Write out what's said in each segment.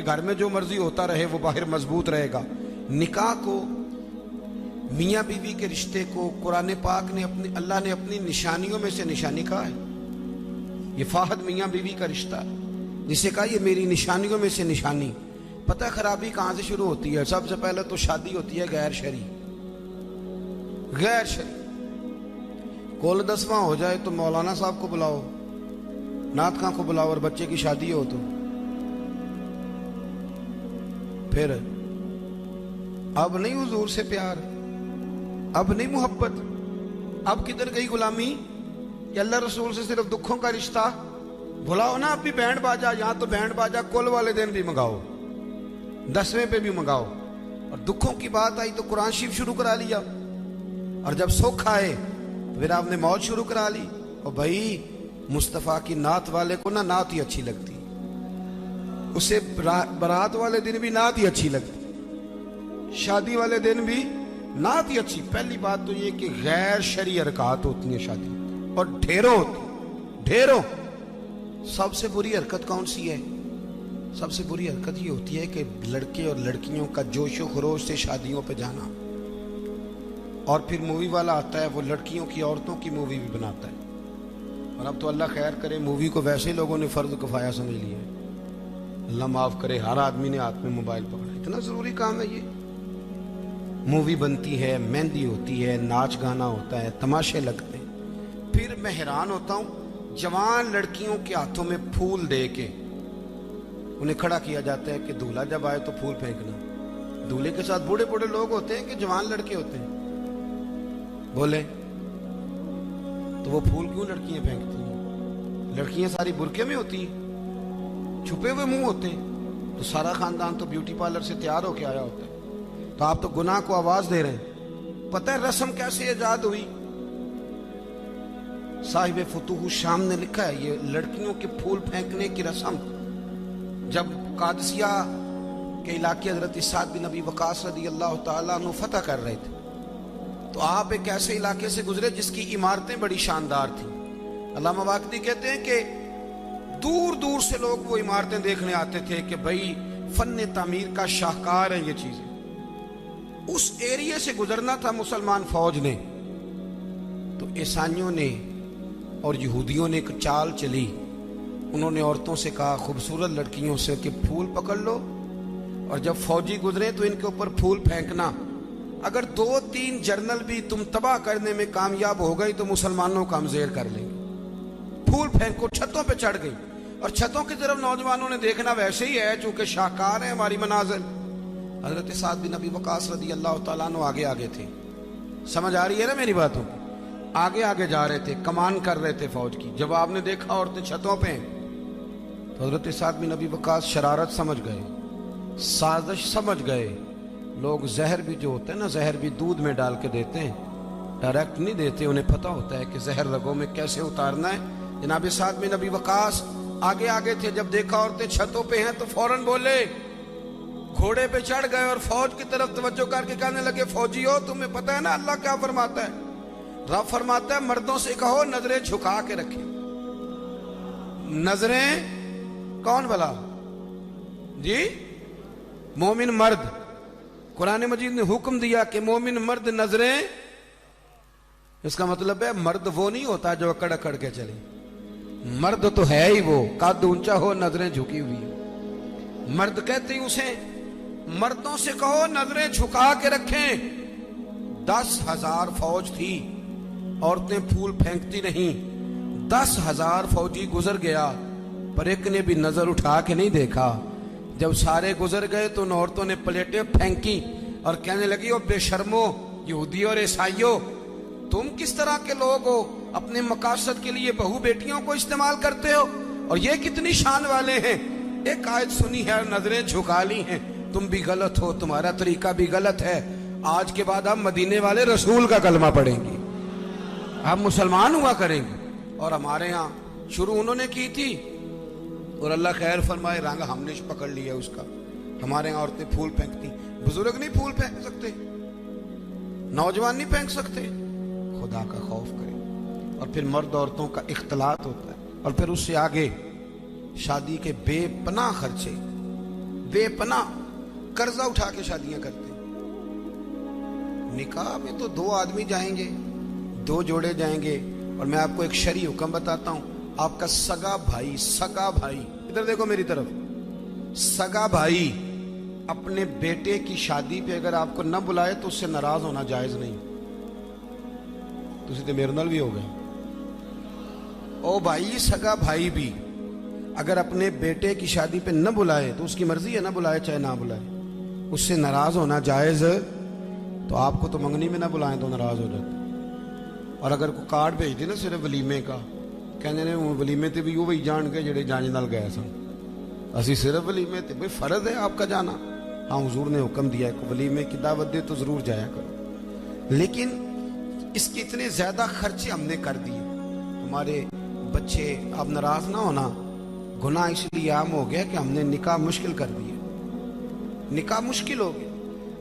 کہ گھر میں جو مرضی ہوتا رہے وہ باہر مضبوط رہے گا۔ نکاح کو، میاں بیوی کے رشتے کو قرآن پاک نے اللہ نے اپنی نشانیوں میں سے نشانی کہا ہے۔ یہ فاحد میاں بیوی کا رشتہ جسے کہا یہ میری نشانیوں میں سے نشانی۔ پتہ خرابی کہاں سے شروع ہوتی ہے؟ سب سے پہلے تو شادی ہوتی ہے غیر شرعی۔ غیر شرعی کول 10واں ہو جائے تو مولانا صاحب کو بلاؤ، نعت خاں کو بلاؤ، اور بچے کی شادی ہو تو پھر اب نہیں حضور سے پیار، اب نہیں محبت، اب کدھر گئی غلامی؟ کہ اللہ رسول سے صرف دکھوں کا رشتہ؟ بلاؤ نا اب بھی بینڈ باجا، یہاں تو بینڈ باجا کل والے دن بھی منگاؤ، 10ویں پہ بھی منگاؤ، اور دکھوں کی بات آئی تو قرآن شریف شروع کرا لیا، اور جب سکھ آئے پھر آپ نے موت شروع کرا لی۔ اور بھائی مصطفیٰ کی نعت والے کو نا نعت ہی اچھی لگتی، اسے برات والے دن بھی نعت ہی اچھی لگتی، شادی والے دن بھی نعت ہی اچھی۔ پہلی بات تو یہ کہ غیر شرعی حرکات ہوتی ہیں شادی، اور ڈھیروں ہوتی، ڈھیروں۔ سب سے بری حرکت کون سی ہے؟ سب سے بری حرکت یہ ہوتی ہے کہ لڑکے اور لڑکیوں کا جوش و خروش سے شادیوں پہ جانا، اور پھر مووی والا آتا ہے وہ لڑکیوں کی عورتوں کی مووی بھی بناتا ہے۔ اور اب تو اللہ خیر کرے، مووی کو ویسے لوگوں نے فرض کفایہ سمجھ لیا ہے۔ اللہ معاف کرے، ہر آدمی نے ہاتھ میں موبائل پکڑا، اتنا ضروری کام ہے یہ۔ مووی بنتی ہے، مہندی ہوتی ہے، ناچ گانا ہوتا ہے، تماشے لگتے ہیں۔ پھر میں حیران ہوتا ہوں، جوان لڑکیوں کے ہاتھوں میں پھول دے کے انہیں کھڑا کیا جاتا ہے کہ دولہا جب آئے تو پھول پھینکنا۔ دولہے کے ساتھ بوڑھے بوڑھے لوگ ہوتے ہیں کہ جوان لڑکے ہوتے ہیں؟ بولے تو وہ پھول کیوں لڑکیاں پھینکتی ہیں؟ لڑکیاں ساری برقعے میں ہوتی ہیں، چھپے ہوئے منہ ہوتے ہیں، تو سارا خاندان تو بیوٹی پارلر سے تیار ہو کے آیا ہوتا ہے، تو آپ تو گناہ کو آواز دے رہے ہیں۔ پتہ ہے رسم کیسے ایجاد ہوئی؟ صاحب فتوح الشام نے لکھا ہے یہ لڑکیوں کے پھول پھینکنے کی رسم جب قادسیہ کے علاقے حضرت سعد بن ابی وقاص رضی اللہ تعالیٰ عنہ فتح کر رہے تھے، تو آپ ایک ایسے علاقے سے گزرے جس کی عمارتیں بڑی شاندار تھیں۔ علامہ واقدی کہتے ہیں کہ دور دور سے لوگ وہ عمارتیں دیکھنے آتے تھے کہ بھئی فن تعمیر کا شاہکار ہیں یہ چیزیں۔ اس ایریے سے گزرنا تھا مسلمان فوج نے، تو عیسائیوں نے اور یہودیوں نے ایک چال چلی، انہوں نے عورتوں سے کہا، خوبصورت لڑکیوں سے، کہ پھول پکڑ لو، اور جب فوجی گزرے تو ان کے اوپر پھول پھینکنا۔ اگر 2-3 جرنل بھی تم تباہ کرنے میں کامیاب ہو گئی تو مسلمانوں کا ہم زیر کر لیں گے۔ پھول پھینکو، چھتوں پہ چڑھ گئی، اور چھتوں کی طرف نوجوانوں نے دیکھنا ویسے ہی ہے چونکہ شاہکار ہیں ہماری مناظر۔ حضرت سعد بن ابی وقاص رضی اللہ تعالیٰ عنہ آگے آگے تھے، سمجھ آ رہی ہے نا میری باتوں؟ آگے آگے جا رہے تھے، کمان کر رہے تھے فوج کی۔ جب آپ نے دیکھا عورتیں چھتوں پہ ہیں تو حضرت سعد بن ابی وقاص شرارت سمجھ گئے، سازش سمجھ گئے۔ لوگ زہر بھی جو ہوتا ہے نا، زہر بھی دودھ میں ڈال کے دیتے ہیں، ڈائریکٹ نہیں دیتے، انہیں پتہ ہوتا ہے کہ زہر رگوں میں کیسے اتارنا ہے۔ جناب سعد بن ابی وقاص آگے آگے تھے، جب دیکھا عورتیں چھتوں پہ ہیں تو فوراً بولے، گھوڑے پہ چڑھ گئے اور فوج کی طرف توجہ کر کے کہنے لگے، فوجیو تمہیں پتہ ہے نا اللہ کیا فرماتا ہے؟ رب فرماتا ہے مردوں سے کہو نظریں جھکا کے رکھیں۔ نظریں کون بلا؟ جی مومن مرد۔ قرآن مجید نے حکم دیا کہ مومن مرد نظریں، اس کا مطلب ہے مرد وہ نہیں ہوتا جو اکڑ اکڑ کے چلے، مرد تو ہے ہی وہ قد اونچا ہو نظریں جھکی ہوئی۔ مرد کہتے ہیں اسے، مردوں سے کہو نظریں جھکا کے رکھیں۔ 10,000 فوج تھی، عورتیں پھول پھینکتی نہیں، 10,000 فوجی گزر گیا، پر ایک نے بھی نظر اٹھا کے نہیں دیکھا۔ جب سارے گزر گئے تو ان عورتوں نے پلیٹیں پھینکی اور کہنے لگی، او بے شرمو یہودی اور عیسائیوں، تم کس طرح کے لوگ ہو، اپنے مقاصد کے لیے بہو بیٹیوں کو استعمال کرتے ہو، اور یہ کتنی شان والے ہیں، ایک آیت سنی ہے اور نظریں جھکا لی ہیں، تم بھی غلط ہو، تمہارا طریقہ بھی غلط ہے۔ آج کے بعد ہم مدینے والے رسول کا کلمہ پڑھیں گے، ہم مسلمان ہوا کریں گے۔ اور ہمارے ہاں شروع انہوں نے کی تھی، اور اللہ خیر فرمائے رنگ ہم نے پکڑ لیا اس کا۔ ہمارے یہاں عورتیں پھول پھینکتی، بزرگ نہیں پھول پھینک سکتے، نوجوان نہیں پھینک سکتے۔ خدا کا خوف کریں۔ اور پھر مرد عورتوں کا اختلاط ہوتا ہے، اور پھر اس سے آگے شادی کے بے پناہ خرچے، बेपनाह कर्जा उठा के शादियां करते हैं। निकाह में तो दो आदमी जाएंगे, दो जोड़े जाएंगे। और मैं आपको एक शरई हुक्म बताता हूं, आपका सगा भाई, इधर देखो मेरी तरफ, सगा भाई अपने बेटे की शादी पे अगर आपको न बुलाए तो उससे नाराज होना जायज नहीं। तुसी ते मेरे नाल भी हो गए। ओ भाई, सगा भाई भी अगर अपने बेटे की शादी पे न बुलाए तो उसकी मर्जी है, ना बुलाए चाहे ना बुलाए, उससे नाराज होना जायज। तो आपको तो मंगनी में ना बुलाएं तो नाराज हो जाते। और अगर कोई कार्ड भेज दे ना सिर्फ वलीमे का, कहने ने वलीमे ते भी वही जान के जेड़े जाने नाल गए सन, असी सिर्फ वलीमे ते, भाई फर्ज है आपका जाना। हाँ, हुजूर ने हुक्म दिया है कि वलीमे की दावत दे तो जरूर जाया करो, लेकिन इसके इतने ज्यादा खर्चे हमने कर दिए। हमारे बच्चे, अब नाराज ना होना, गुनाह इसलिए आम हो गया कि हमने निकाह मुश्किल कर दिया। निकाह मुश्किल हो गया।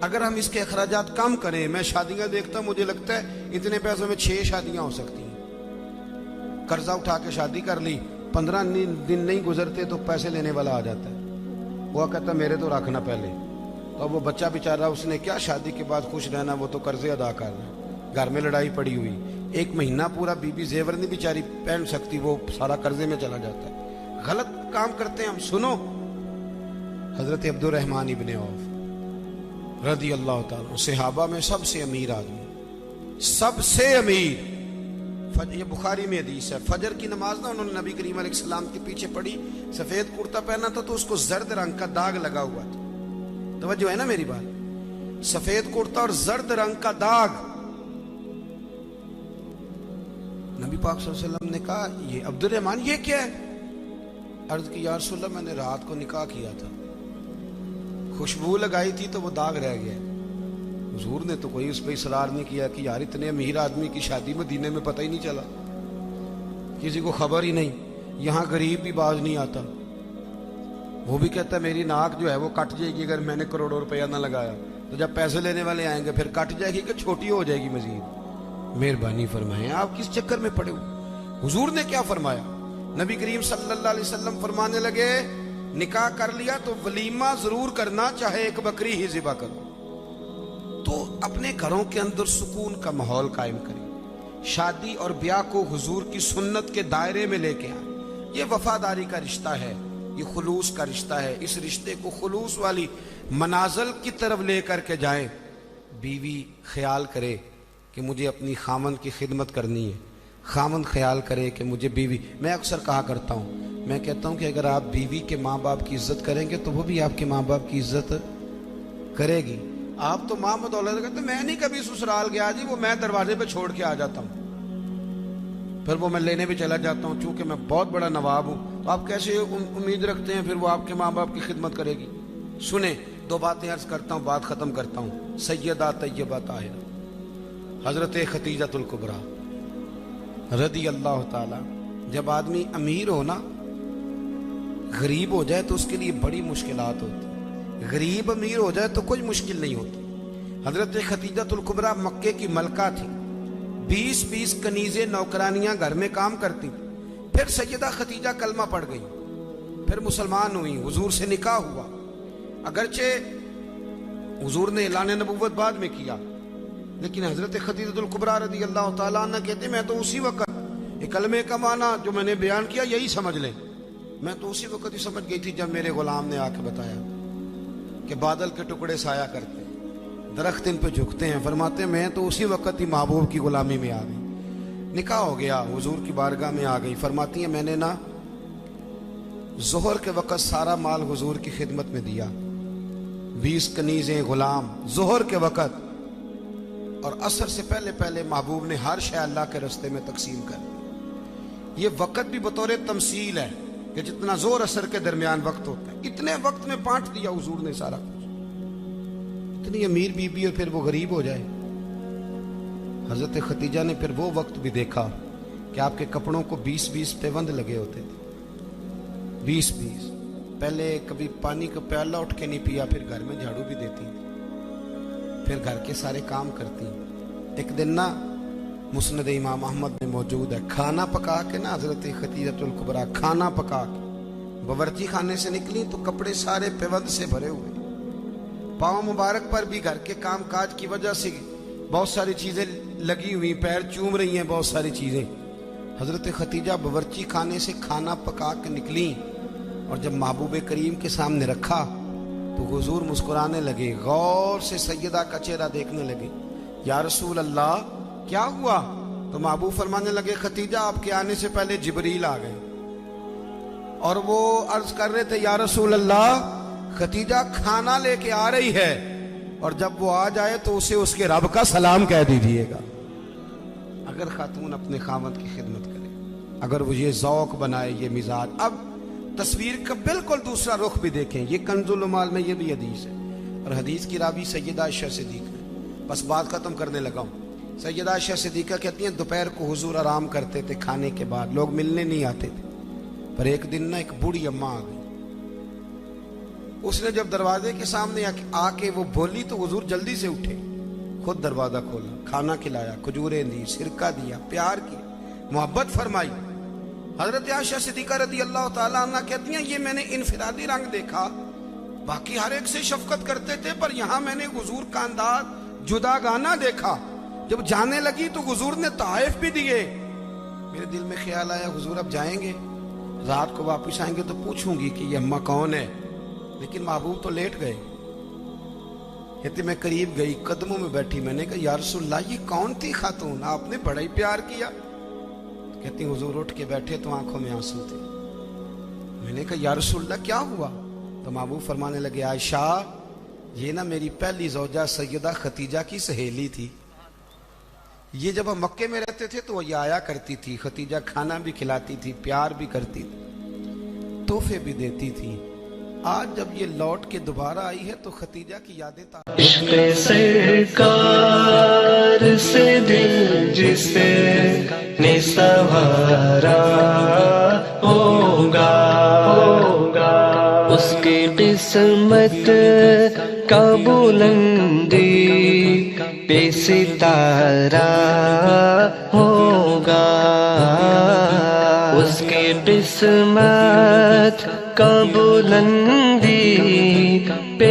अगर हम इसके अखराजात कम करें, मैं शादियां देखता हूं, मुझे लगता है इतने पैसों में 6 शादियां हो सकती हैं। कर्जा उठा के शादी कर ली, 15 दिन नहीं गुजरते तो पैसे लेने वाला आ जाता है। वो कहता मेरे तो रखना पहले। तो अब वो बच्चा बेचारा, उसने क्या शादी के बाद खुश रहना, वो तो कर्जे अदा कर रहा है। घर में लड़ाई पड़ी हुई, 1 महीना पूरा बीबी जेवर नहीं बेचारी पहन सकती, वो सारा कर्जे में चला जाता है। गलत काम करते हैं हम। सुनो, हजरत अब्दुर्रहमान इब्ने औफ रदी अल्लाह ताला, सहाबा में सबसे अमीर आदमी, सबसे अमीर। ये बुखारी में हदीस है, फजर की नमाज ना उन्होंने नबी करीम अलैहिस्सलाम के पीछे पढ़ी, सफेद कुर्ता पहना था तो उसको जर्द रंग का दाग लगा हुआ था। तवज्जो है ना मेरी बात? सफेद कुर्ता और जर्द रंग का दाग। नबी पाक सल्लल्लाहु अलैहि वसल्लम ने कहा, ये अब्दुर्रहमान ये क्या है? अर्ज की, या रसूलल्लाह, मैंने रात को निकाह किया था, खुशबू लगाई थी तो वो दाग रह गया। हुजूर ने तो कोई उस पर इसरार नहीं किया कि यार इतने अमीर आदमी की शादी मदीने में पता ही नहीं चला, किसी को खबर ही नहीं। यहाँ गरीब भी बाज नहीं आता, वो भी कहता मेरी नाक जो है वो कट जाएगी अगर मैंने करोड़ों रुपया ना लगाया, तो जब पैसे लेने वाले आएंगे फिर कट जाएगी कि छोटी हो जाएगी मजीद। मेहरबानी फरमाएं, आप किस चक्कर में पड़े हो? हुजूर ने क्या फरमाया? नबी करीम सल्लल्लाहु अलैहि वसल्लम फरमाने लगे, निकाह कर लिया तो वलीमा जरूर करना, चाहे एक बकरी ही ज़िबा करो। तो अपने घरों के अंदर सुकून का माहौल कायम करें, शादी और ब्याह को हुजूर की सुन्नत के दायरे में लेके आए। ये वफादारी का रिश्ता है, ये खुलूस का रिश्ता है। इस रिश्ते को खुलूस वाली मनाजिल की तरफ लेकर के जाएं। बीवी ख्याल करे कि मुझे अपनी खामन की खिदमत करनी है, खामन ख्याल करे कि मुझे बीवी, मैं अक्सर कहा करता हूँ, मैं कहता हूँ कि अगर आप बीवी के माँ बाप की इज्जत करेंगे तो वो भी आपके माँ बाप की इज्जत करेगी। आप तो माँ बदौलत कहते मैं नहीं कभी ससुराल गया जी, वो मैं दरवाजे पे छोड़ के आ जाता हूँ, फिर वो मैं लेने भी चला जाता हूँ, चूंकि मैं बहुत बड़ा नवाब हूँ। तो आप कैसे उम्मीद रखते हैं फिर वो आपके माँ बाप की खिदमत करेगी? सुने, 2 बातें अर्ज करता हूँ, बात खत्म करता हूँ। सैयदा तैयबा ताहिरा हजरत खतीजतुल कुबरा रदी अल्लाह ताला। जब आदमी अमीर हो ना, गरीब हो जाए तो उसके लिए बड़ी मुश्किलात होती। गरीब अमीर हो जाए तो कोई मुश्किल नहीं होती। हजरत खतीजतुल कुबरा मक्के की मलका थी, 20-20 कनीज़े नौकरानियां घर में काम करती। फिर सैयदा खतीजा कलमा पड़ गई, फिर मुसलमान हुई, हुजूर से निकाह हुआ। अगरचे हुजूर ने ऐलान नबुव्वत बाद में किया, लेकिन हजरत खतीजतुल कुबरा रदी अल्लाह ताला अन्हा कहते मैं तो उसी वक्त, ये कलमे का माना जो मैंने बयान किया यही समझ लें, मैं तो उसी वक्त ही समझ गई थी जब मेरे गुलाम ने आके बताया कि बादल के टुकड़े साया करते हैं, दरख्त इन पे झुकते हैं। फरमाते मैं तो उसी वक्त ही महबूब की गुलामी में आ गई। निकाह हो गया, हुजूर की बारगाह में आ गई। फरमाती है मैंने ना जोहर के वक्त सारा माल हुजूर की खिदमत में दिया, 20 कनीज़ें गुलाम जोहर के वक्त, और असर से पहले पहले महबूब ने हर शय अल्लाह के रास्ते में तकसीम कर दी। ये वक्त भी बतौर तमसील है कि जितना जोर असर के दरमियान वक्त होता है, इतने वक्त में बांट दिया हुजूर ने सारा कुछ। इतनी अमीर बीबी और फिर वो गरीब हो जाए। हजरत खतीजा ने फिर वो वक्त भी देखा कि आपके कपड़ों को 20-20 पैबंद लगे होते थे, 20-20। पहले कभी पानी का प्याला उठ के नहीं पिया, फिर घर में झाड़ू भी देती, फिर घर के सारे काम करती। एक दिन ना मुस्नद इमाम अहमद में मौजूद है, खाना पका के ना हजरत खतीजतुल कुबरा खाना पका के बावर्ची खाने से निकली तो कपड़े सारे पेवंद से भरे हुए, पाँव मुबारक पर भी घर के काम काज की वजह से बहुत सारी चीजें लगी हुई, पैर चूम रही हैं बहुत सारी चीजें। हजरत खतीजा बावर्ची खाने से खाना पका के निकली और जब महबूब करीम के सामने रखा तो हुजूर मुस्कुराने लगे, गौर से सैयदा का चेहरा देखने लगे। या रसूल अल्लाह क्या हुआ? तो महबूब फरमाने लगे, खतीजा आपके आने से पहले जिब्रील आ गए और वो अर्ज कर रहे थे, या रसूल अल्लाह खतीजा खाना लेके आ रही है और जब वो आ जाए तो उसे उसके रब का सलाम कह दीजिएगा। अगर खातून अपने खामद की खिदमत करे, अगर वो ये ज़ौक बनाए, ये मिजाज। अब तस्वीर का बिल्कुल दूसरा रुख भी देखें, ये कंजुल उमाल में ये भी हदीस है और हदीस की रावी सैयदा आयशा सिद्दीक़ा है। बस बात खत्म करने लगा हूँ। सैयदा आयशा सिद्दीक़ा कहती हैं दोपहर को हुजूर आराम करते थे, खाने के बाद लोग मिलने नहीं आते थे, पर एक दिन ना एक बूढ़ी अम्मा आ गई। उसने जब दरवाजे के सामने आके वो बोली तो हुजूर जल्दी से उठे, खुद दरवाजा खोला, खाना खिलाया, खजूरें दी, सिरका दिया, प्यार किया, मोहब्बत फरमाई। हजरत आयशा सिद्दीक़ा रज़ी अल्लाह ताला अन्हा कहती हैं ये मैंने इनफिरादी रंग देखा, बाकी हर एक से शफकत करते थे पर यहाँ मैंने हुजूर का अंदाज जुदागाना देखा। जब जाने लगी तो हुजूर ने तोहफ़े भी दिए। मेरे दिल में ख्याल आया हुजूर अब जाएंगे, रात को वापस आएंगे तो पूछूंगी कि ये अम्मा कौन है, लेकिन महबूब तो लेट गए। कहते मैं करीब गई, कदमों में बैठी, मैंने कहा या रसूलल्लाह ये कौन थी खातून, आपने बड़ा ही प्यार किया। कहती हुजूर उठ के बैठे तो आंखों में आंसू थे। मैंने कहा या रसूलल्लाह क्या हुआ? तो महबूब फरमाने लगे आयशा ये ना मेरी पहली ज़ौजा सैयदा खतीजा की सहेली थी, ये जब हम मक्के में रहते थे तो ये आया करती थी, खतीजा खाना भी खिलाती थी, प्यार भी करती थी, तोहफे भी देती थी। आज जब ये लौट के दोबारा आई है तो खतीजा की यादें इश्क़ सरकार से दिल जिसने संवारा होगा, उसकी किस्मत का बुलंदी पे सितारा होगा, उसकी किस्मत का बुलंदी पे